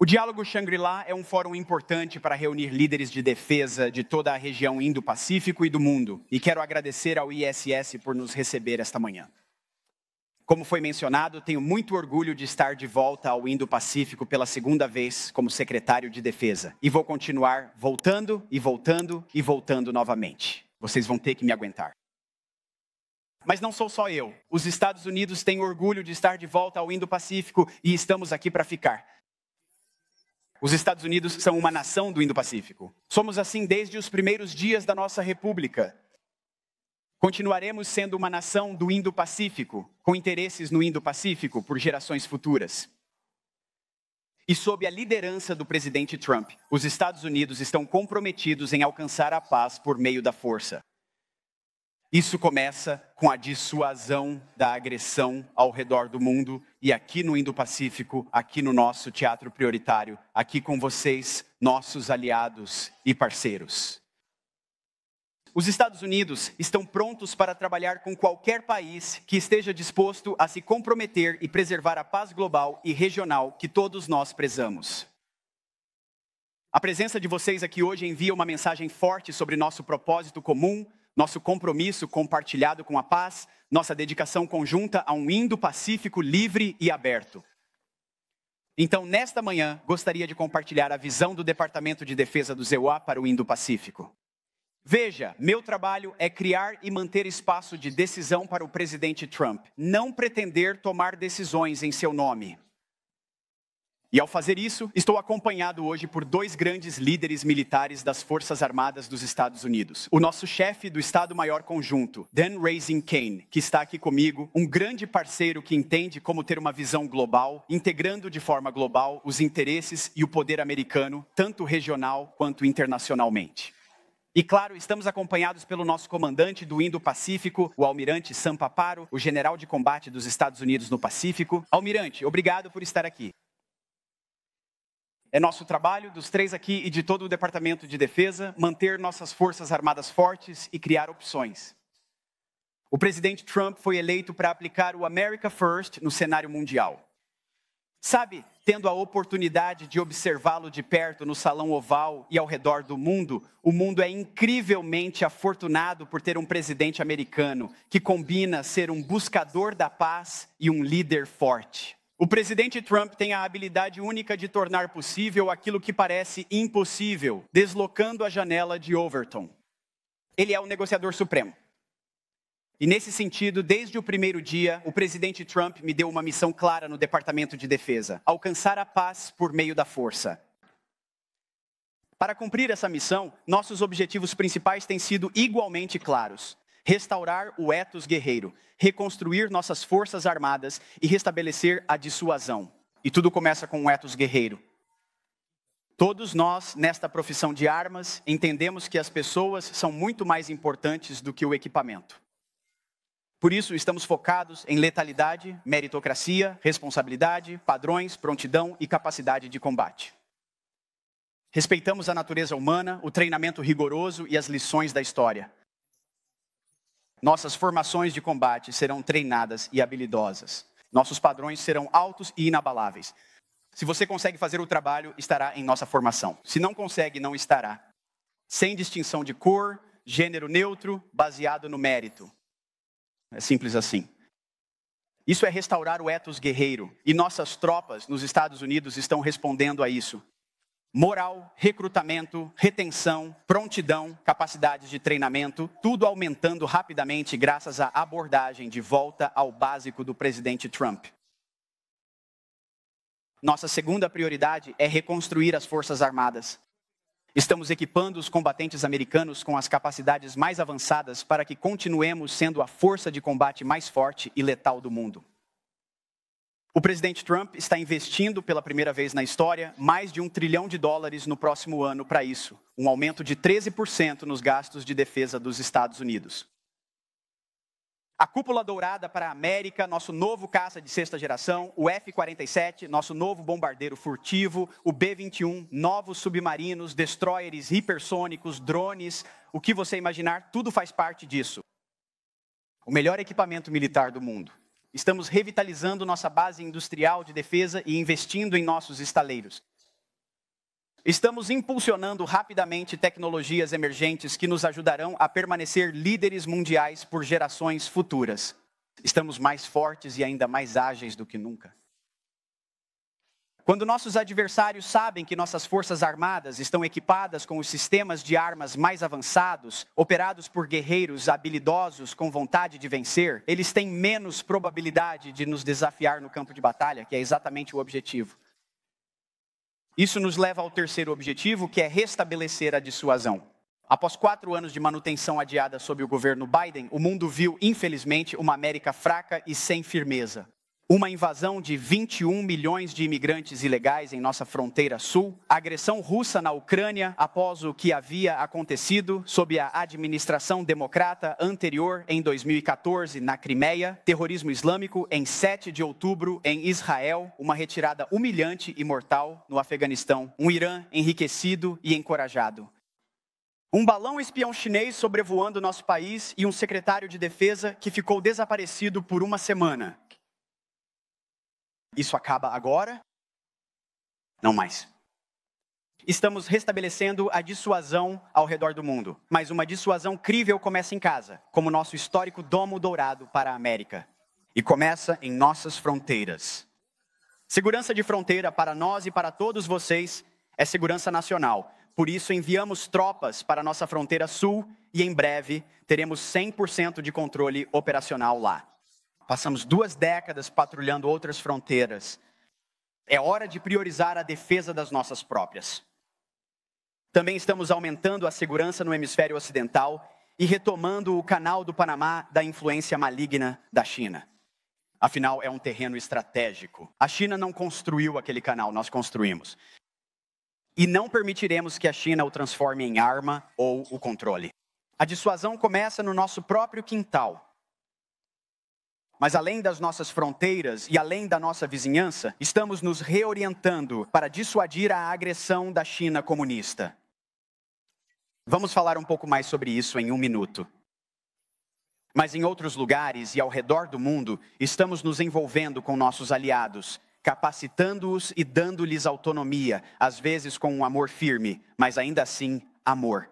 O Diálogo Shangri-La é um fórum importante para reunir líderes de defesa de toda a região Indo-Pacífico e do mundo. E quero agradecer ao ISS por nos receber esta manhã. Como foi mencionado, tenho muito orgulho de estar de volta ao Indo-Pacífico pela segunda vez como secretário de defesa. E vou continuar voltando e voltando e voltando novamente. Vocês vão ter que me aguentar. Mas não sou só eu. Os Estados Unidos têm orgulho de estar de volta ao Indo-Pacífico e estamos aqui para ficar. Os Estados Unidos são uma nação do Indo-Pacífico. Somos assim desde os primeiros dias da nossa república. Continuaremos sendo uma nação do Indo-Pacífico, com interesses no Indo-Pacífico por gerações futuras. E sob a liderança do presidente Trump, os Estados Unidos estão comprometidos em alcançar a paz por meio da força. Isso começa com a dissuasão da agressão ao redor do mundo e aqui no Indo-Pacífico, aqui no nosso teatro prioritário, aqui com vocês, nossos aliados e parceiros. Os Estados Unidos estão prontos para trabalhar com qualquer país que esteja disposto a se comprometer e preservar a paz global e regional que todos nós prezamos. A presença de vocês aqui hoje envia uma mensagem forte sobre nosso propósito comum, nosso compromisso compartilhado com a paz, nossa dedicação conjunta a um Indo-Pacífico livre e aberto. Então, nesta manhã, gostaria de compartilhar a visão do Departamento de Defesa do ZEUA para o Indo-Pacífico. Veja, meu trabalho é criar e manter espaço de decisão para o presidente Trump, não pretender tomar decisões em seu nome. E ao fazer isso, estou acompanhado hoje por dois grandes líderes militares das Forças Armadas dos Estados Unidos. O nosso chefe do Estado-Maior Conjunto, Dan Raising Kane, que está aqui comigo, um grande parceiro que entende como ter uma visão global, integrando de forma global os interesses e o poder americano, tanto regional quanto internacionalmente. E claro, estamos acompanhados pelo nosso comandante do Indo-Pacífico, o almirante Sam Paparo, o general de combate dos Estados Unidos no Pacífico. Almirante, obrigado por estar aqui. É nosso trabalho, dos três aqui e de todo o Departamento de Defesa, manter nossas forças armadas fortes e criar opções. O presidente Trump foi eleito para aplicar o America First no cenário mundial. Sabe, tendo a oportunidade de observá-lo de perto no Salão Oval e ao redor do mundo, o mundo é incrivelmente afortunado por ter um presidente americano que combina ser um buscador da paz e um líder forte. O presidente Trump tem a habilidade única de tornar possível aquilo que parece impossível, deslocando a janela de Overton. Ele é o negociador supremo. E nesse sentido, desde o primeiro dia, o presidente Trump me deu uma missão clara no Departamento de Defesa: alcançar a paz por meio da força. Para cumprir essa missão, nossos objetivos principais têm sido igualmente claros: restaurar o ethos guerreiro, reconstruir nossas forças armadas e restabelecer a dissuasão. E tudo começa com um ethos guerreiro. Todos nós, nesta profissão de armas, entendemos que as pessoas são muito mais importantes do que o equipamento. Por isso, estamos focados em letalidade, meritocracia, responsabilidade, padrões, prontidão e capacidade de combate. Respeitamos a natureza humana, o treinamento rigoroso e as lições da história. Nossas formações de combate serão treinadas e habilidosas. Nossos padrões serão altos e inabaláveis. Se você consegue fazer o trabalho, estará em nossa formação. Se não consegue, não estará. Sem distinção de cor, gênero neutro, baseado no mérito. É simples assim. Isso é restaurar o ethos guerreiro. E nossas tropas nos Estados Unidos estão respondendo a isso. Moral, recrutamento, retenção, prontidão, capacidades de treinamento, tudo aumentando rapidamente graças à abordagem de volta ao básico do presidente Trump. Nossa segunda prioridade é reconstruir as Forças Armadas. Estamos equipando os combatentes americanos com as capacidades mais avançadas para que continuemos sendo a força de combate mais forte e letal do mundo. O presidente Trump está investindo pela primeira vez na história mais de $1 trilhão no próximo ano para isso, um aumento de 13% nos gastos de defesa dos Estados Unidos. A Cúpula Dourada para a América, nosso novo caça de sexta geração, o F-47, nosso novo bombardeiro furtivo, o B-21, novos submarinos, destroyers hipersônicos, drones, o que você imaginar, tudo faz parte disso. O melhor equipamento militar do mundo. Estamos revitalizando nossa base industrial de defesa e investindo em nossos estaleiros. Estamos impulsionando rapidamente tecnologias emergentes que nos ajudarão a permanecer líderes mundiais por gerações futuras. Estamos mais fortes e ainda mais ágeis do que nunca. Quando nossos adversários sabem que nossas forças armadas estão equipadas com os sistemas de armas mais avançados, operados por guerreiros habilidosos com vontade de vencer, eles têm menos probabilidade de nos desafiar no campo de batalha, que é exatamente o objetivo. Isso nos leva ao terceiro objetivo, que é restabelecer a dissuasão. Após 4 anos de manutenção adiada sob o governo Biden, o mundo viu, infelizmente, uma América fraca e sem firmeza. Uma invasão de 21 milhões de imigrantes ilegais em nossa fronteira sul, a agressão russa na Ucrânia após o que havia acontecido sob a administração democrata anterior em 2014 na Crimeia, terrorismo islâmico em 7 de outubro em Israel, uma retirada humilhante e mortal no Afeganistão, um Irã enriquecido e encorajado. Um balão espião chinês sobrevoando nosso país e um secretário de defesa que ficou desaparecido por 1 semana. Isso acaba agora? Não mais. Estamos restabelecendo a dissuasão ao redor do mundo. Mas uma dissuasão crível começa em casa, como nosso histórico domo dourado para a América. E começa em nossas fronteiras. Segurança de fronteira para nós e para todos vocês é segurança nacional. Por isso enviamos tropas para nossa fronteira sul e em breve teremos 100% de controle operacional lá. Passamos 2 décadas patrulhando outras fronteiras. É hora de priorizar a defesa das nossas próprias. Também estamos aumentando a segurança no hemisfério ocidental e retomando o canal do Panamá da influência maligna da China. Afinal, é um terreno estratégico. A China não construiu aquele canal, nós construímos. E não permitiremos que a China o transforme em arma ou o controle. A dissuasão começa no nosso próprio quintal. Mas além das nossas fronteiras e além da nossa vizinhança, estamos nos reorientando para dissuadir a agressão da China comunista. Vamos falar um pouco mais sobre isso em 1 minuto. Mas em outros lugares e ao redor do mundo, estamos nos envolvendo com nossos aliados, capacitando-os e dando-lhes autonomia, às vezes com um amor firme, mas ainda assim, amor.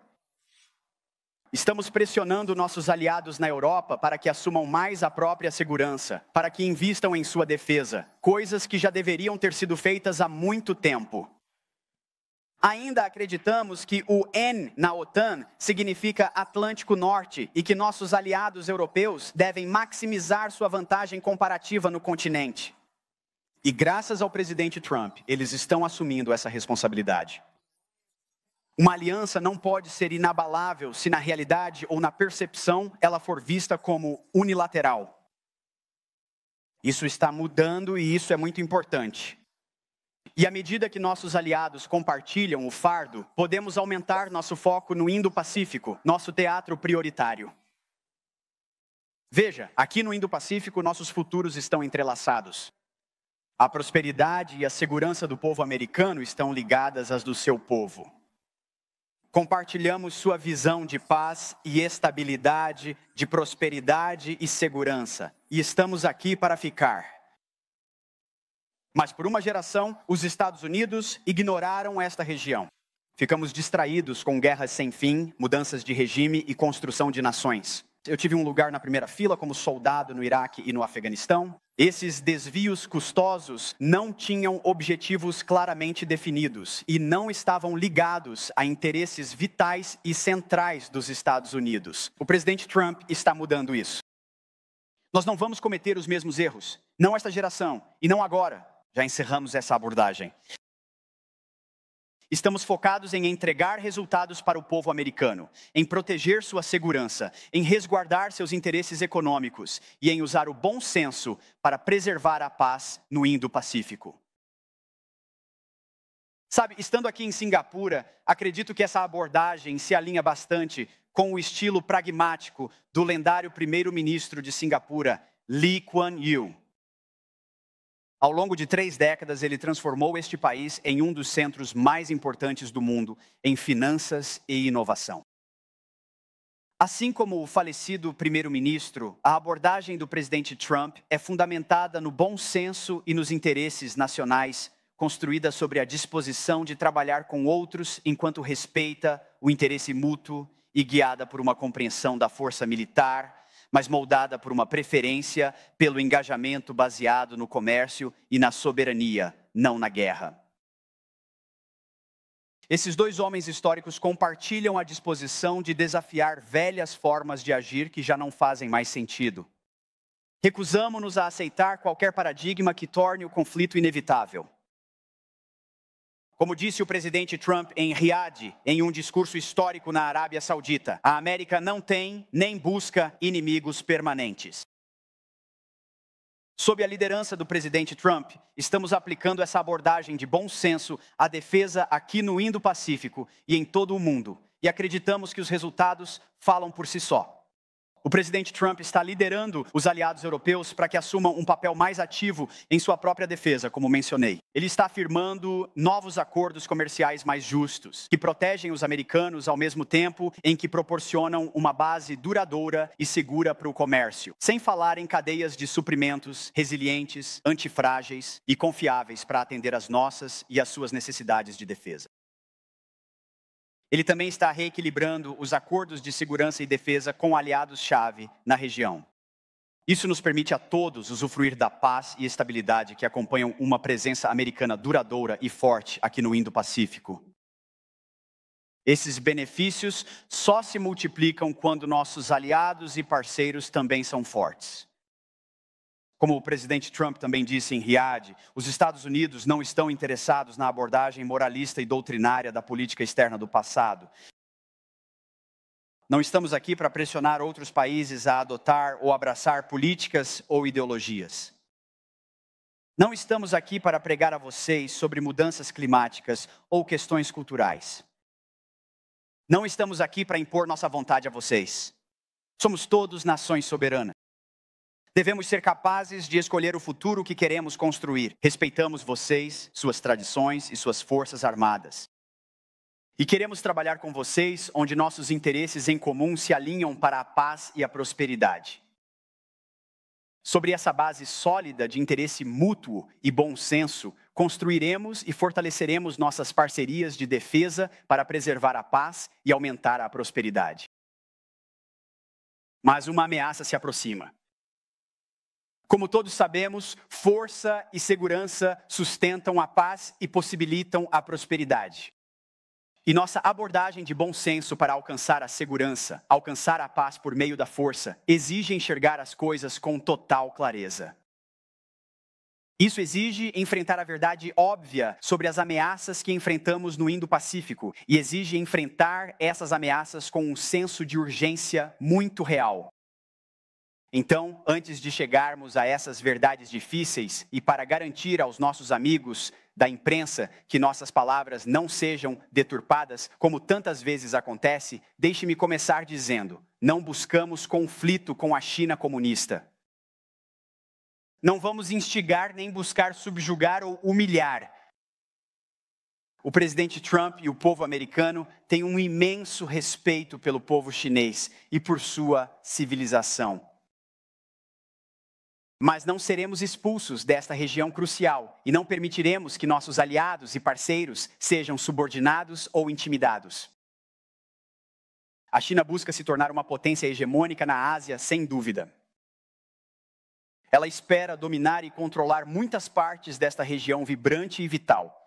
Estamos pressionando nossos aliados na Europa para que assumam mais a própria segurança, para que invistam em sua defesa, coisas que já deveriam ter sido feitas há muito tempo. Ainda acreditamos que o N na OTAN significa Atlântico Norte e que nossos aliados europeus devem maximizar sua vantagem comparativa no continente. E graças ao presidente Trump, eles estão assumindo essa responsabilidade. Uma aliança não pode ser inabalável se na realidade ou na percepção ela for vista como unilateral. Isso está mudando e isso é muito importante. E à medida que nossos aliados compartilham o fardo, podemos aumentar nosso foco no Indo-Pacífico, nosso teatro prioritário. Veja, aqui no Indo-Pacífico nossos futuros estão entrelaçados. A prosperidade e a segurança do povo americano estão ligadas às do seu povo. Compartilhamos sua visão de paz e estabilidade, de prosperidade e segurança. E estamos aqui para ficar. Mas por uma geração, os Estados Unidos ignoraram esta região. Ficamos distraídos com guerras sem fim, mudanças de regime e construção de nações. Eu tive um lugar na primeira fila como soldado no Iraque e no Afeganistão. Esses desvios custosos não tinham objetivos claramente definidos e não estavam ligados a interesses vitais e centrais dos Estados Unidos. O presidente Trump está mudando isso. Nós não vamos cometer os mesmos erros, não esta geração e não agora. Já encerramos essa abordagem. Estamos focados em entregar resultados para o povo americano, em proteger sua segurança, em resguardar seus interesses econômicos e em usar o bom senso para preservar a paz no Indo-Pacífico. Sabe, estando aqui em Singapura, acredito que essa abordagem se alinha bastante com o estilo pragmático do lendário primeiro-ministro de Singapura, Lee Kuan Yew. Ao longo de 3 décadas, ele transformou este país em um dos centros mais importantes do mundo em finanças e inovação. Assim como o falecido primeiro-ministro, a abordagem do presidente Trump é fundamentada no bom senso e nos interesses nacionais construída sobre a disposição de trabalhar com outros enquanto respeita o interesse mútuo e guiada por uma compreensão da força militar, mas moldada por uma preferência pelo engajamento baseado no comércio e na soberania, não na guerra. Esses dois homens históricos compartilham a disposição de desafiar velhas formas de agir que já não fazem mais sentido. Recusamo-nos a aceitar qualquer paradigma que torne o conflito inevitável. Como disse o presidente Trump em Riad, em um discurso histórico na Arábia Saudita, a América não tem nem busca inimigos permanentes. Sob a liderança do presidente Trump, estamos aplicando essa abordagem de bom senso à defesa aqui no Indo-Pacífico e em todo o mundo, e acreditamos que os resultados falam por si só. O presidente Trump está liderando os aliados europeus para que assumam um papel mais ativo em sua própria defesa, como mencionei. Ele está afirmando novos acordos comerciais mais justos, que protegem os americanos ao mesmo tempo em que proporcionam uma base duradoura e segura para o comércio, sem falar em cadeias de suprimentos resilientes, antifrágeis e confiáveis para atender às nossas e às suas necessidades de defesa. Ele também está reequilibrando os acordos de segurança e defesa com aliados-chave na região. Isso nos permite a todos usufruir da paz e estabilidade que acompanham uma presença americana duradoura e forte aqui no Indo-Pacífico. Esses benefícios só se multiplicam quando nossos aliados e parceiros também são fortes. Como o presidente Trump também disse em Riad, os Estados Unidos não estão interessados na abordagem moralista e doutrinária da política externa do passado. Não estamos aqui para pressionar outros países a adotar ou abraçar políticas ou ideologias. Não estamos aqui para pregar a vocês sobre mudanças climáticas ou questões culturais. Não estamos aqui para impor nossa vontade a vocês. Somos todos nações soberanas. Devemos ser capazes de escolher o futuro que queremos construir. Respeitamos vocês, suas tradições e suas forças armadas. E queremos trabalhar com vocês onde nossos interesses em comum se alinham para a paz e a prosperidade. Sobre essa base sólida de interesse mútuo e bom senso, construiremos e fortaleceremos nossas parcerias de defesa para preservar a paz e aumentar a prosperidade. Mas uma ameaça se aproxima. Como todos sabemos, força e segurança sustentam a paz e possibilitam a prosperidade. E nossa abordagem de bom senso para alcançar a segurança, alcançar a paz por meio da força, exige enxergar as coisas com total clareza. Isso exige enfrentar a verdade óbvia sobre as ameaças que enfrentamos no Indo-Pacífico e exige enfrentar essas ameaças com um senso de urgência muito real. Então, antes de chegarmos a essas verdades difíceis e para garantir aos nossos amigos da imprensa que nossas palavras não sejam deturpadas, como tantas vezes acontece, deixe-me começar dizendo: não buscamos conflito com a China comunista. Não vamos instigar nem buscar subjugar ou humilhar. O presidente Trump e o povo americano têm um imenso respeito pelo povo chinês e por sua civilização. Mas não seremos expulsos desta região crucial e não permitiremos que nossos aliados e parceiros sejam subordinados ou intimidados. A China busca se tornar uma potência hegemônica na Ásia, sem dúvida. Ela espera dominar e controlar muitas partes desta região vibrante e vital.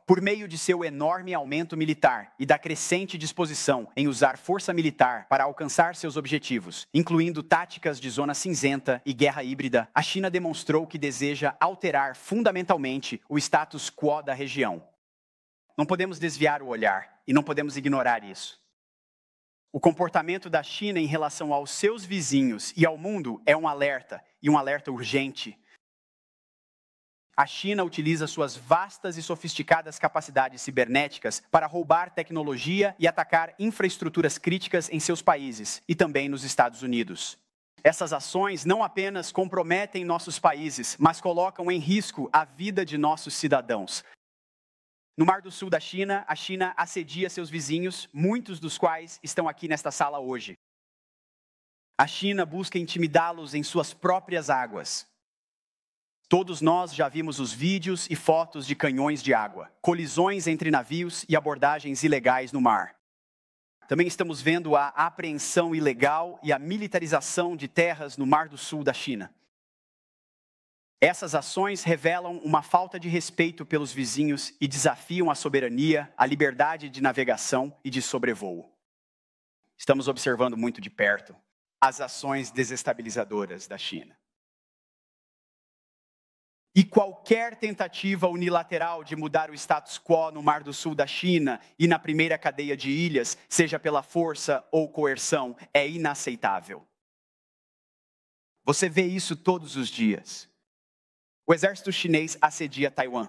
Por meio de seu enorme aumento militar e da crescente disposição em usar força militar para alcançar seus objetivos, incluindo táticas de zona cinzenta e guerra híbrida, a China demonstrou que deseja alterar fundamentalmente o status quo da região. Não podemos desviar o olhar e não podemos ignorar isso. O comportamento da China em relação aos seus vizinhos e ao mundo é um alerta, e um alerta urgente. A China utiliza suas vastas e sofisticadas capacidades cibernéticas para roubar tecnologia e atacar infraestruturas críticas em seus países e também nos Estados Unidos. Essas ações não apenas comprometem nossos países, mas colocam em risco a vida de nossos cidadãos. No Mar do Sul da China, a China assedia seus vizinhos, muitos dos quais estão aqui nesta sala hoje. A China busca intimidá-los em suas próprias águas. Todos nós já vimos os vídeos e fotos de canhões de água, colisões entre navios e abordagens ilegais no mar. Também estamos vendo a apreensão ilegal e a militarização de terras no Mar do Sul da China. Essas ações revelam uma falta de respeito pelos vizinhos e desafiam a soberania, a liberdade de navegação e de sobrevoo. Estamos observando muito de perto as ações desestabilizadoras da China. E qualquer tentativa unilateral de mudar o status quo no Mar do Sul da China e na primeira cadeia de ilhas, seja pela força ou coerção, é inaceitável. Você vê isso todos os dias. O exército chinês assedia Taiwan.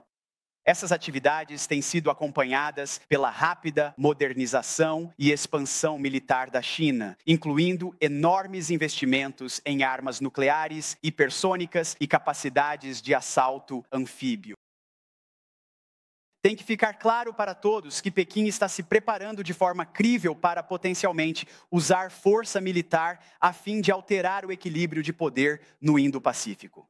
Essas atividades têm sido acompanhadas pela rápida modernização e expansão militar da China, incluindo enormes investimentos em armas nucleares, hipersônicas e capacidades de assalto anfíbio. Tem que ficar claro para todos que Pequim está se preparando de forma crível para potencialmente usar força militar a fim de alterar o equilíbrio de poder no Indo-Pacífico.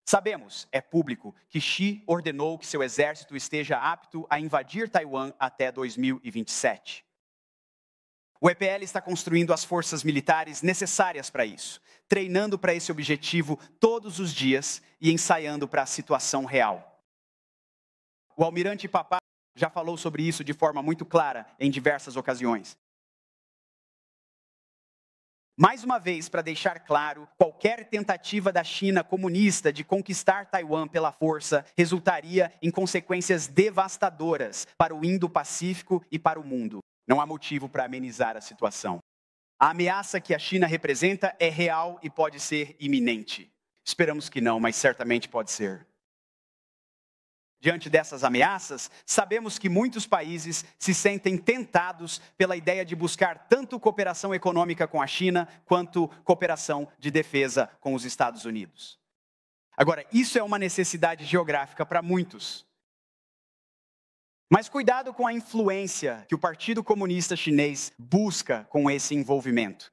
Sabemos, é público, que Xi ordenou que seu exército esteja apto a invadir Taiwan até 2027. O EPL está construindo as forças militares necessárias para isso, treinando para esse objetivo todos os dias e ensaiando para a situação real. O almirante Papá já falou sobre isso de forma muito clara em diversas ocasiões. Mais uma vez, para deixar claro, qualquer tentativa da China comunista de conquistar Taiwan pela força resultaria em consequências devastadoras para o Indo-Pacífico e para o mundo. Não há motivo para amenizar a situação. A ameaça que a China representa é real e pode ser iminente. Esperamos que não, mas certamente pode ser. Diante dessas ameaças, sabemos que muitos países se sentem tentados pela ideia de buscar tanto cooperação econômica com a China, quanto cooperação de defesa com os Estados Unidos. Agora, isso é uma necessidade geográfica para muitos. Mas cuidado com a influência que o Partido Comunista Chinês busca com esse envolvimento.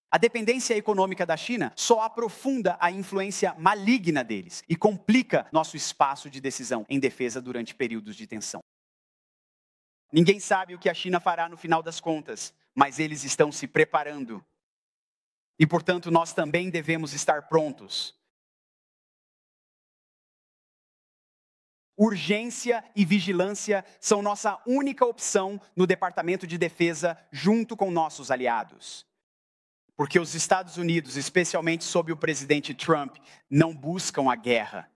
A dependência econômica da China só aprofunda a influência maligna deles e complica nosso espaço de decisão em defesa durante períodos de tensão. Ninguém sabe o que a China fará no final das contas, mas eles estão se preparando. E, portanto, nós também devemos estar prontos. Urgência e vigilância são nossa única opção no Departamento de Defesa junto com nossos aliados. Porque os Estados Unidos, especialmente sob o presidente Trump, não buscam a guerra.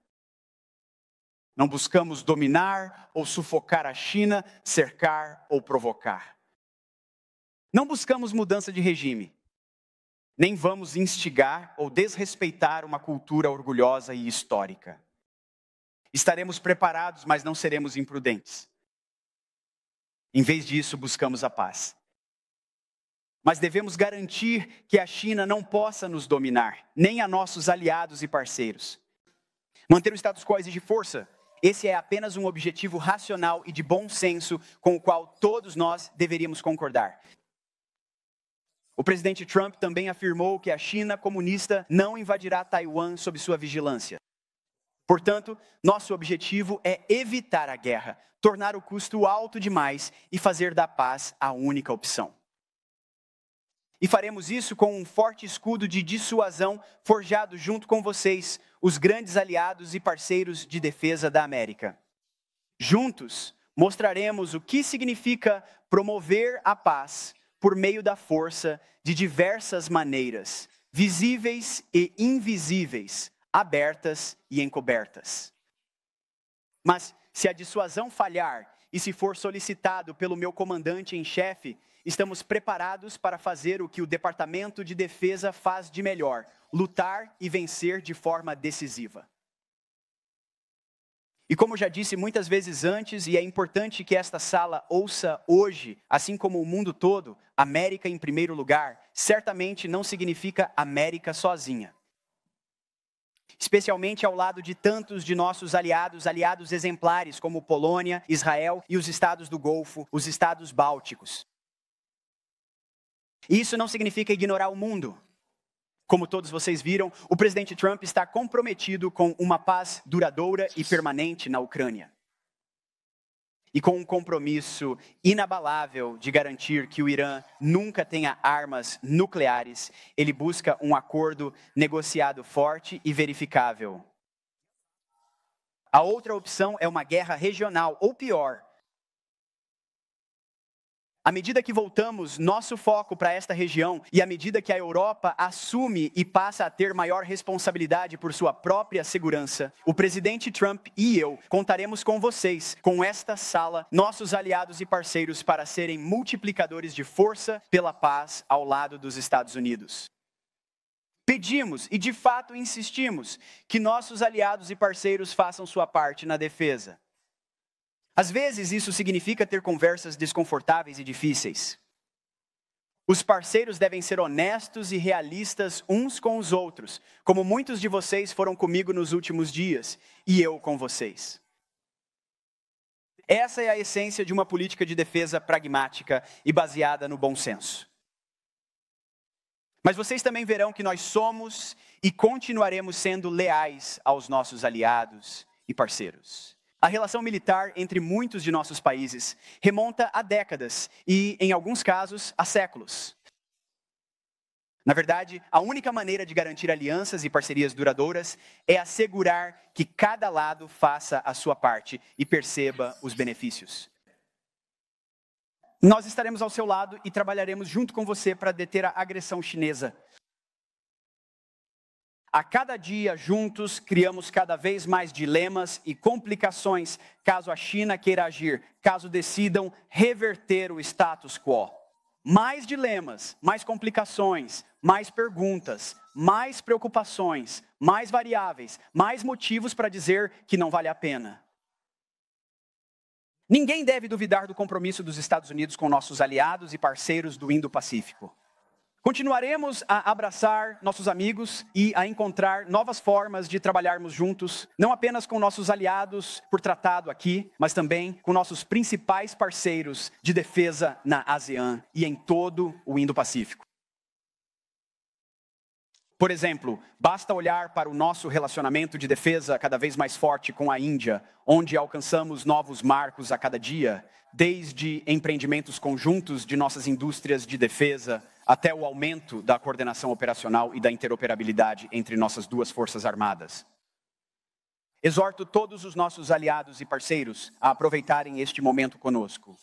Não buscamos dominar ou sufocar a China, cercar ou provocar. Não buscamos mudança de regime. Nem vamos instigar ou desrespeitar uma cultura orgulhosa e histórica. Estaremos preparados, mas não seremos imprudentes. Em vez disso, buscamos a paz. Mas devemos garantir que a China não possa nos dominar, nem a nossos aliados e parceiros. Manter o status quo exige força. Esse é apenas um objetivo racional e de bom senso com o qual todos nós deveríamos concordar. O presidente Trump também afirmou que a China comunista não invadirá Taiwan sob sua vigilância. Portanto, nosso objetivo é evitar a guerra, tornar o custo alto demais e fazer da paz a única opção. E faremos isso com um forte escudo de dissuasão forjado junto com vocês, os grandes aliados e parceiros de defesa da América. Juntos, mostraremos o que significa promover a paz por meio da força de diversas maneiras, visíveis e invisíveis, abertas e encobertas. Mas se a dissuasão falhar e se for solicitado pelo meu comandante em chefe, estamos preparados para fazer o que o Departamento de Defesa faz de melhor, lutar e vencer de forma decisiva. E como já disse muitas vezes antes, e é importante que esta sala ouça hoje, assim como o mundo todo, América em primeiro lugar, certamente não significa América sozinha. Especialmente ao lado de tantos de nossos aliados exemplares como Polônia, Israel e os estados do Golfo, os estados bálticos. Isso não significa ignorar o mundo. Como todos vocês viram, o presidente Trump está comprometido com uma paz duradoura e permanente na Ucrânia. E com um compromisso inabalável de garantir que o Irã nunca tenha armas nucleares, ele busca um acordo negociado forte e verificável. A outra opção é uma guerra regional, ou pior. À medida que voltamos nosso foco para esta região e à medida que a Europa assume e passa a ter maior responsabilidade por sua própria segurança, o presidente Trump e eu contaremos com vocês, com esta sala, nossos aliados e parceiros para serem multiplicadores de força pela paz ao lado dos Estados Unidos. Pedimos e de fato insistimos que nossos aliados e parceiros façam sua parte na defesa. Às vezes isso significa ter conversas desconfortáveis e difíceis. Os parceiros devem ser honestos e realistas uns com os outros, como muitos de vocês foram comigo nos últimos dias, e eu com vocês. Essa é a essência de uma política de defesa pragmática e baseada no bom senso. Mas vocês também verão que nós somos e continuaremos sendo leais aos nossos aliados e parceiros. A relação militar entre muitos de nossos países remonta a décadas e, em alguns casos, a séculos. Na verdade, a única maneira de garantir alianças e parcerias duradouras é assegurar que cada lado faça a sua parte e perceba os benefícios. Nós estaremos ao seu lado e trabalharemos junto com você para deter a agressão chinesa. A cada dia, juntos, criamos cada vez mais dilemas e complicações caso a China queira agir, caso decidam reverter o status quo. Mais dilemas, mais complicações, mais perguntas, mais preocupações, mais variáveis, mais motivos para dizer que não vale a pena. Ninguém deve duvidar do compromisso dos Estados Unidos com nossos aliados e parceiros do Indo-Pacífico. Continuaremos a abraçar nossos amigos e a encontrar novas formas de trabalharmos juntos, não apenas com nossos aliados por tratado aqui, mas também com nossos principais parceiros de defesa na ASEAN e em todo o Indo-Pacífico. Por exemplo, basta olhar para o nosso relacionamento de defesa cada vez mais forte com a Índia, onde alcançamos novos marcos a cada dia, desde empreendimentos conjuntos de nossas indústrias de defesa, até o aumento da coordenação operacional e da interoperabilidade entre nossas duas forças armadas. Exorto todos os nossos aliados e parceiros a aproveitarem este momento conosco.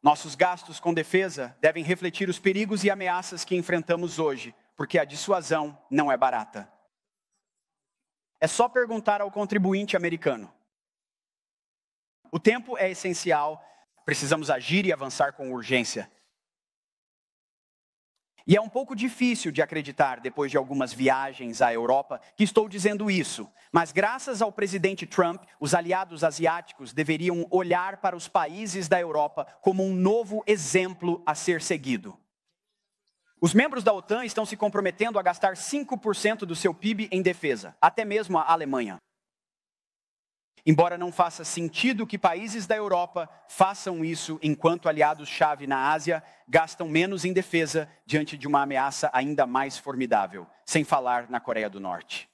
Nossos gastos com defesa devem refletir os perigos e ameaças que enfrentamos hoje, porque a dissuasão não é barata. É só perguntar ao contribuinte americano. O tempo é essencial, precisamos agir e avançar com urgência. E é um pouco difícil de acreditar, depois de algumas viagens à Europa, que estou dizendo isso. Mas graças ao presidente Trump, os aliados asiáticos deveriam olhar para os países da Europa como um novo exemplo a ser seguido. Os membros da OTAN estão se comprometendo a gastar 5% do seu PIB em defesa, até mesmo a Alemanha. Embora não faça sentido que países da Europa façam isso enquanto aliados-chave na Ásia gastam menos em defesa diante de uma ameaça ainda mais formidável, sem falar na Coreia do Norte.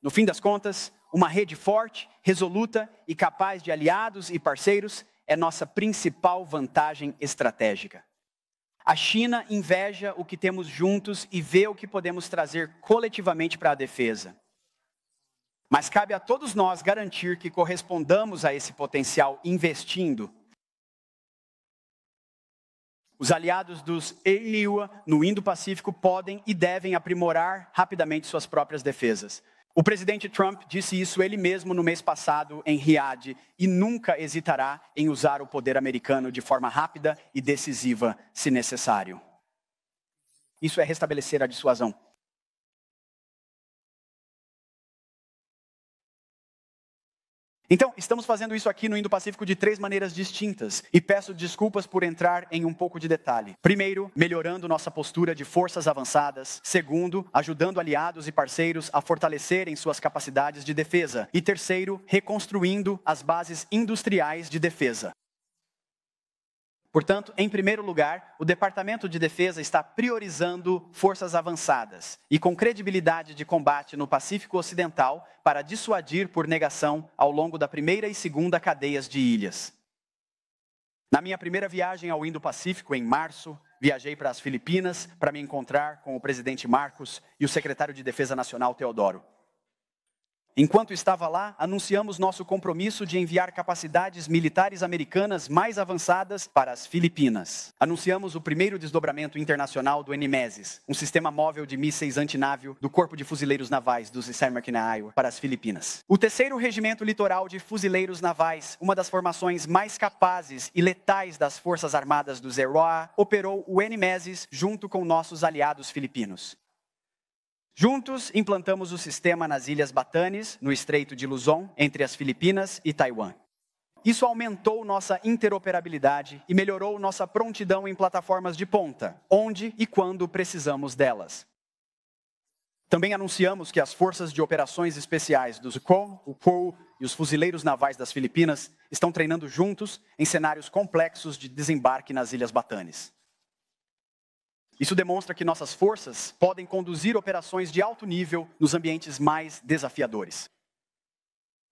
No fim das contas, uma rede forte, resoluta e capaz de aliados e parceiros é nossa principal vantagem estratégica. A China inveja o que temos juntos e vê o que podemos trazer coletivamente para a defesa. Mas cabe a todos nós garantir que correspondamos a esse potencial investindo. Os aliados dos EIUA no Indo-Pacífico podem e devem aprimorar rapidamente suas próprias defesas. O presidente Trump disse isso ele mesmo no mês passado em Riad e nunca hesitará em usar o poder americano de forma rápida e decisiva, se necessário. Isso é restabelecer a dissuasão. Então, estamos fazendo isso aqui no Indo-Pacífico de 3 maneiras distintas e peço desculpas por entrar em um pouco de detalhe. Primeiro, melhorando nossa postura de forças avançadas. Segundo, ajudando aliados e parceiros a fortalecerem suas capacidades de defesa. E terceiro, reconstruindo as bases industriais de defesa. Portanto, em primeiro lugar, o Departamento de Defesa está priorizando forças avançadas e com credibilidade de combate no Pacífico Ocidental para dissuadir por negação ao longo da primeira e segunda cadeias de ilhas. Na minha primeira viagem ao Indo-Pacífico, em março, viajei para as Filipinas para me encontrar com o presidente Marcos e o secretário de Defesa Nacional, Teodoro. Enquanto estava lá, anunciamos nosso compromisso de enviar capacidades militares americanas mais avançadas para as Filipinas. Anunciamos o primeiro desdobramento internacional do NMESIS, um sistema móvel de mísseis antinávio do Corpo de Fuzileiros Navais dos Sri Lanka, Iowa, para as Filipinas. O terceiro Regimento Litoral de Fuzileiros Navais, uma das formações mais capazes e letais das Forças Armadas do ZEROA, operou o NMESIS junto com nossos aliados filipinos. Juntos, implantamos o sistema nas Ilhas Batanes, no Estreito de Luzon, entre as Filipinas e Taiwan. Isso aumentou nossa interoperabilidade e melhorou nossa prontidão em plataformas de ponta, onde e quando precisamos delas. Também anunciamos que as Forças de Operações Especiais do ZCO, o COO e os Fuzileiros Navais das Filipinas estão treinando juntos em cenários complexos de desembarque nas Ilhas Batanes. Isso demonstra que nossas forças podem conduzir operações de alto nível nos ambientes mais desafiadores.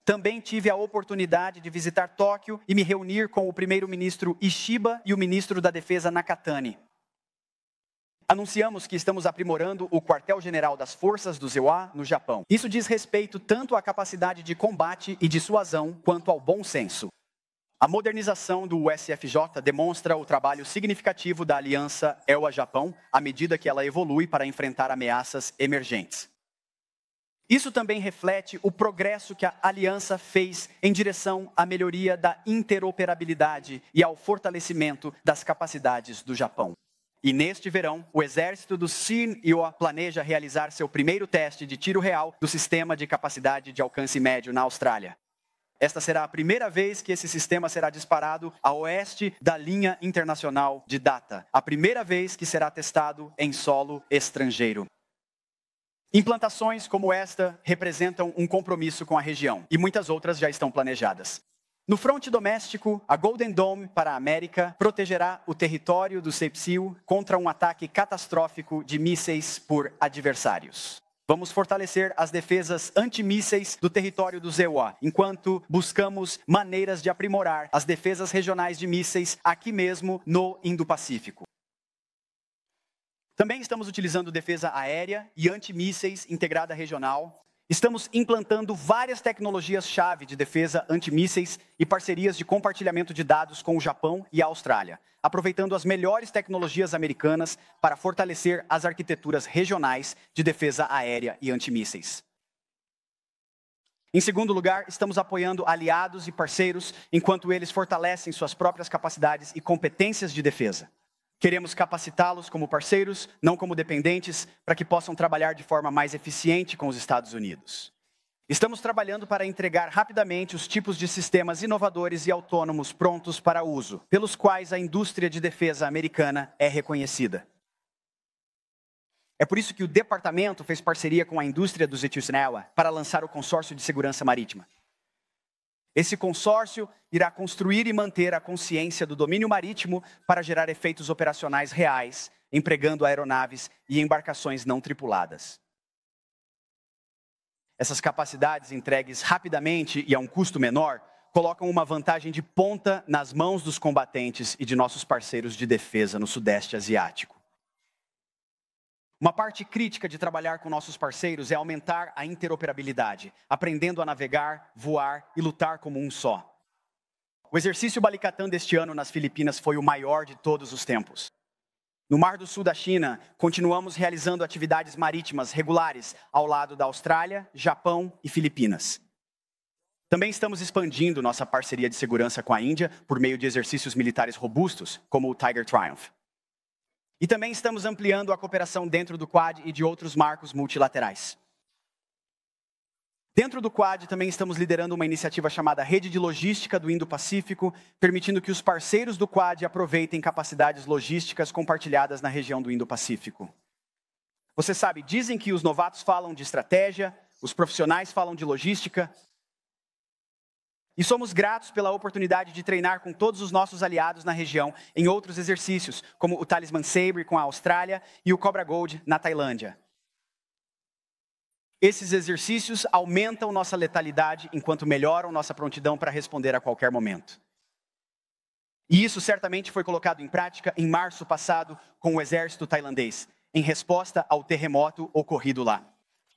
Também tive a oportunidade de visitar Tóquio e me reunir com o primeiro-ministro Ishiba e o ministro da Defesa Nakatani. Anunciamos que estamos aprimorando o quartel-general das forças do ZEUA no Japão. Isso diz respeito tanto à capacidade de combate e dissuasão quanto ao bom senso. A modernização do USFJ demonstra o trabalho significativo da aliança EUA-Japão à medida que ela evolui para enfrentar ameaças emergentes. Isso também reflete o progresso que a aliança fez em direção à melhoria da interoperabilidade e ao fortalecimento das capacidades do Japão. E neste verão, o exército do SIN-IOA planeja realizar seu primeiro teste de tiro real do sistema de capacidade de alcance médio na Austrália. Esta será a primeira vez que esse sistema será disparado a oeste da linha internacional de data. A primeira vez que será testado em solo estrangeiro. Implantações como esta representam um compromisso com a região, e muitas outras já estão planejadas. No fronte doméstico, a Golden Dome para a América protegerá o território do CEPSIL contra um ataque catastrófico de mísseis por adversários. Vamos fortalecer as defesas antimísseis do território do ZEUA, enquanto buscamos maneiras de aprimorar as defesas regionais de mísseis aqui mesmo no Indo-Pacífico. Também estamos utilizando defesa aérea e antimísseis integrada regional. Estamos implantando várias tecnologias-chave de defesa antimísseis e parcerias de compartilhamento de dados com o Japão e a Austrália, aproveitando as melhores tecnologias americanas para fortalecer as arquiteturas regionais de defesa aérea e antimísseis. Em segundo lugar, estamos apoiando aliados e parceiros enquanto eles fortalecem suas próprias capacidades e competências de defesa. Queremos capacitá-los como parceiros, não como dependentes, para que possam trabalhar de forma mais eficiente com os Estados Unidos. Estamos trabalhando para entregar rapidamente os tipos de sistemas inovadores e autônomos prontos para uso, pelos quais a indústria de defesa americana é reconhecida. É por isso que o departamento fez parceria com a indústria do Zetusenawa para lançar o Consórcio de Segurança Marítima. Esse consórcio irá construir e manter a consciência do domínio marítimo para gerar efeitos operacionais reais, empregando aeronaves e embarcações não tripuladas. Essas capacidades entregues rapidamente e a um custo menor colocam uma vantagem de ponta nas mãos dos combatentes e de nossos parceiros de defesa no Sudeste Asiático. Uma parte crítica de trabalhar com nossos parceiros é aumentar a interoperabilidade, aprendendo a navegar, voar e lutar como um só. O exercício Balikatan deste ano nas Filipinas foi o maior de todos os tempos. No Mar do Sul da China, continuamos realizando atividades marítimas regulares ao lado da Austrália, Japão e Filipinas. Também estamos expandindo nossa parceria de segurança com a Índia por meio de exercícios militares robustos, como o Tiger Triumph. E também estamos ampliando a cooperação dentro do Quad e de outros marcos multilaterais. Dentro do Quad, também estamos liderando uma iniciativa chamada Rede de Logística do Indo-Pacífico, permitindo que os parceiros do Quad aproveitem capacidades logísticas compartilhadas na região do Indo-Pacífico. Você sabe, dizem que os novatos falam de estratégia, os profissionais falam de logística. E somos gratos pela oportunidade de treinar com todos os nossos aliados na região em outros exercícios, como o Talisman Sabre com a Austrália e o Cobra Gold na Tailândia. Esses exercícios aumentam nossa letalidade enquanto melhoram nossa prontidão para responder a qualquer momento. E isso certamente foi colocado em prática em março passado com o exército tailandês, em resposta ao terremoto ocorrido lá.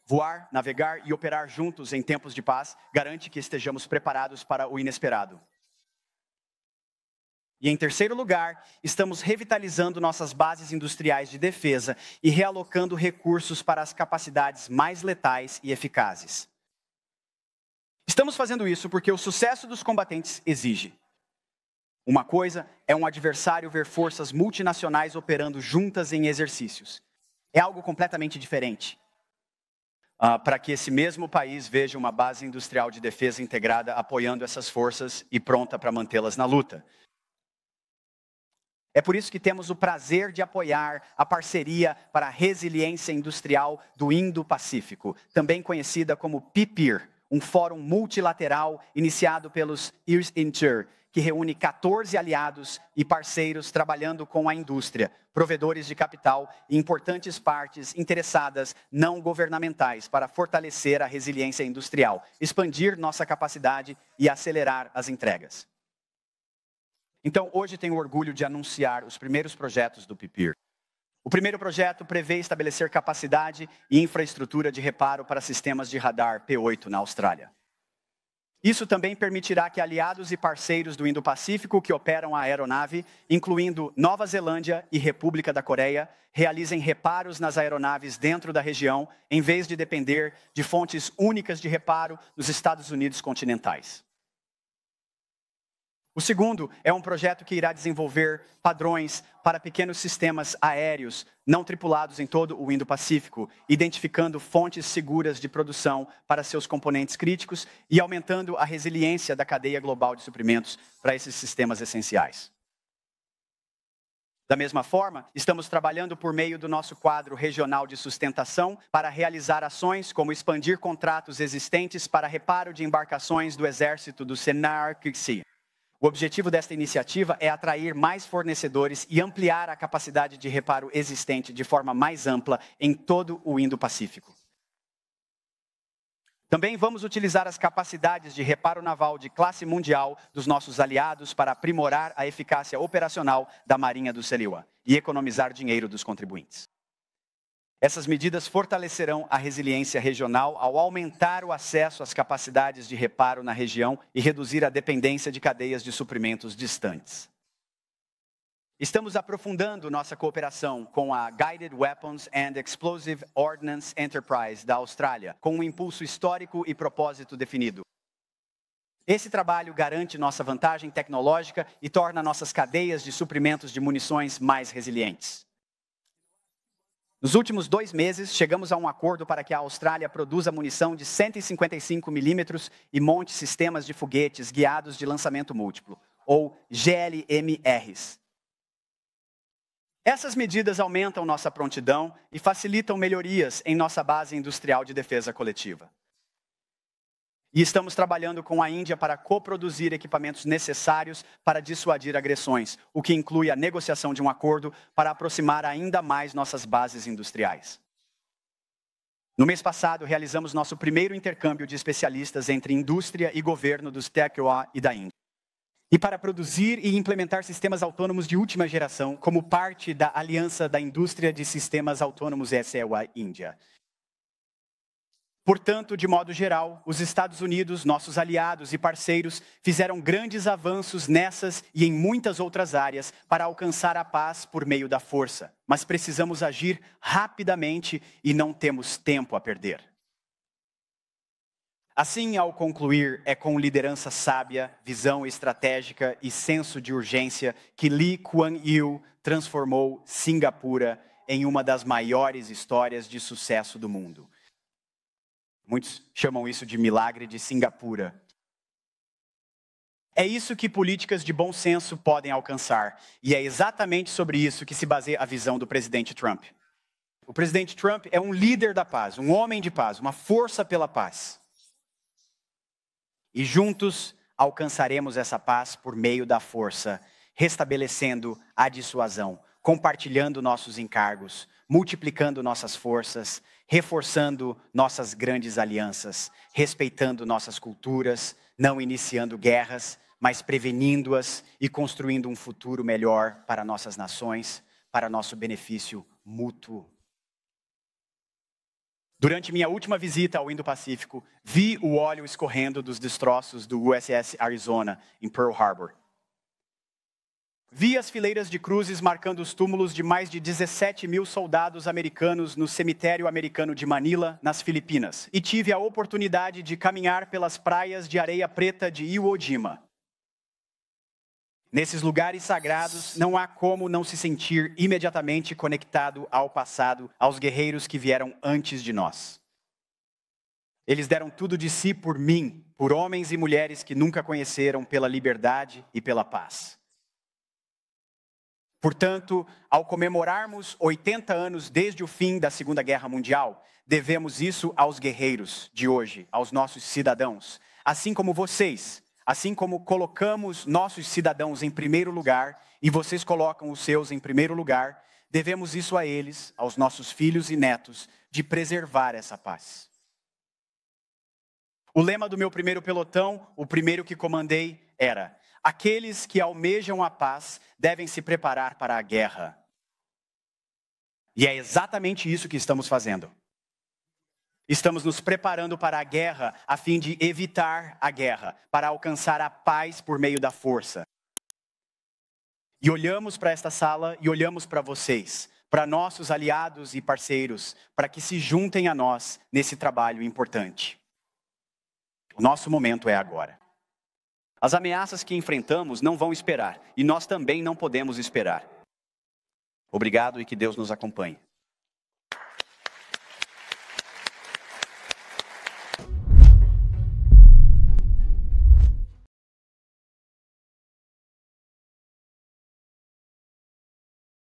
Voar, navegar e operar juntos em tempos de paz garante que estejamos preparados para o inesperado. E em terceiro lugar, estamos revitalizando nossas bases industriais de defesa e realocando recursos para as capacidades mais letais e eficazes. Estamos fazendo isso porque o sucesso dos combatentes exige. Uma coisa é um adversário ver forças multinacionais operando juntas em exercícios. É algo completamente diferente. Para que esse mesmo país veja uma base industrial de defesa integrada apoiando essas forças e pronta para mantê-las na luta. É por isso que temos o prazer de apoiar a parceria para a resiliência industrial do Indo-Pacífico, também conhecida como PIPIR, um fórum multilateral iniciado pelos Ears Inter, que reúne 14 aliados e parceiros trabalhando com a indústria, provedores de capital e importantes partes interessadas não governamentais para fortalecer a resiliência industrial, expandir nossa capacidade e acelerar as entregas. Então, hoje tenho orgulho de anunciar os primeiros projetos do PIPIR. O primeiro projeto prevê estabelecer capacidade e infraestrutura de reparo para sistemas de radar P8 na Austrália. Isso também permitirá que aliados e parceiros do Indo-Pacífico que operam a aeronave, incluindo Nova Zelândia e República da Coreia, realizem reparos nas aeronaves dentro da região, em vez de depender de fontes únicas de reparo nos Estados Unidos continentais. O segundo é um projeto que irá desenvolver padrões para pequenos sistemas aéreos não tripulados em todo o Indo-Pacífico, identificando fontes seguras de produção para seus componentes críticos e aumentando a resiliência da cadeia global de suprimentos para esses sistemas essenciais. Da mesma forma, estamos trabalhando por meio do nosso quadro regional de sustentação para realizar ações como expandir contratos existentes para reparo de embarcações do exército do Sennar-Kixi. O objetivo desta iniciativa é atrair mais fornecedores e ampliar a capacidade de reparo existente de forma mais ampla em todo o Indo-Pacífico. Também vamos utilizar as capacidades de reparo naval de classe mundial dos nossos aliados para aprimorar a eficácia operacional da Marinha do Seliwa e economizar dinheiro dos contribuintes. Essas medidas fortalecerão a resiliência regional ao aumentar o acesso às capacidades de reparo na região e reduzir a dependência de cadeias de suprimentos distantes. Estamos aprofundando nossa cooperação com a Guided Weapons and Explosive Ordnance Enterprise da Austrália, com um impulso histórico e propósito definido. Esse trabalho garante nossa vantagem tecnológica e torna nossas cadeias de suprimentos de munições mais resilientes. Nos últimos 2 meses, chegamos a um acordo para que a Austrália produza munição de 155 milímetros e monte sistemas de foguetes guiados de lançamento múltiplo, ou GLMRs. Essas medidas aumentam nossa prontidão e facilitam melhorias em nossa base industrial de defesa coletiva. E estamos trabalhando com a Índia para coproduzir equipamentos necessários para dissuadir agressões, o que inclui a negociação de um acordo para aproximar ainda mais nossas bases industriais. No mês passado, realizamos nosso primeiro intercâmbio de especialistas entre indústria e governo dos TECOA e da Índia. E para produzir e implementar sistemas autônomos de última geração, como parte da Aliança da Indústria de Sistemas Autônomos SEWA-Índia. Portanto, de modo geral, os Estados Unidos, nossos aliados e parceiros, fizeram grandes avanços nessas e em muitas outras áreas para alcançar a paz por meio da força. Mas precisamos agir rapidamente e não temos tempo a perder. Assim, ao concluir, é com liderança sábia, visão estratégica e senso de urgência que Lee Kuan Yew transformou Singapura em uma das maiores histórias de sucesso do mundo. Muitos chamam isso de milagre de Singapura. É isso que políticas de bom senso podem alcançar. E é exatamente sobre isso que se baseia a visão do presidente Trump. O presidente Trump é um líder da paz, um homem de paz, uma força pela paz. E juntos, alcançaremos essa paz por meio da força, restabelecendo a dissuasão, compartilhando nossos encargos, multiplicando nossas forças, reforçando nossas grandes alianças, respeitando nossas culturas, não iniciando guerras, mas prevenindo-as e construindo um futuro melhor para nossas nações, para nosso benefício mútuo. Durante minha última visita ao Indo-Pacífico, vi o óleo escorrendo dos destroços do USS Arizona, em Pearl Harbor. Vi as fileiras de cruzes marcando os túmulos de mais de 17 mil soldados americanos no cemitério americano de Manila, nas Filipinas. E tive a oportunidade de caminhar pelas praias de areia preta de Iwo Jima. Nesses lugares sagrados, não há como não se sentir imediatamente conectado ao passado, aos guerreiros que vieram antes de nós. Eles deram tudo de si por mim, por homens e mulheres que nunca conheceram, pela liberdade e pela paz. Portanto, ao comemorarmos 80 anos desde o fim da Segunda Guerra Mundial, devemos isso aos guerreiros de hoje, aos nossos cidadãos, assim como vocês. Assim como colocamos nossos cidadãos em primeiro lugar e vocês colocam os seus em primeiro lugar, devemos isso a eles, aos nossos filhos e netos, de preservar essa paz. O lema do meu primeiro pelotão, o primeiro que comandei, era: aqueles que almejam a paz devem se preparar para a guerra. E é exatamente isso que estamos fazendo. Estamos nos preparando para a guerra a fim de evitar a guerra, para alcançar a paz por meio da força. E olhamos para esta sala e olhamos para vocês, para nossos aliados e parceiros, para que se juntem a nós nesse trabalho importante. O nosso momento é agora. As ameaças que enfrentamos não vão esperar, e nós também não podemos esperar. Obrigado e que Deus nos acompanhe.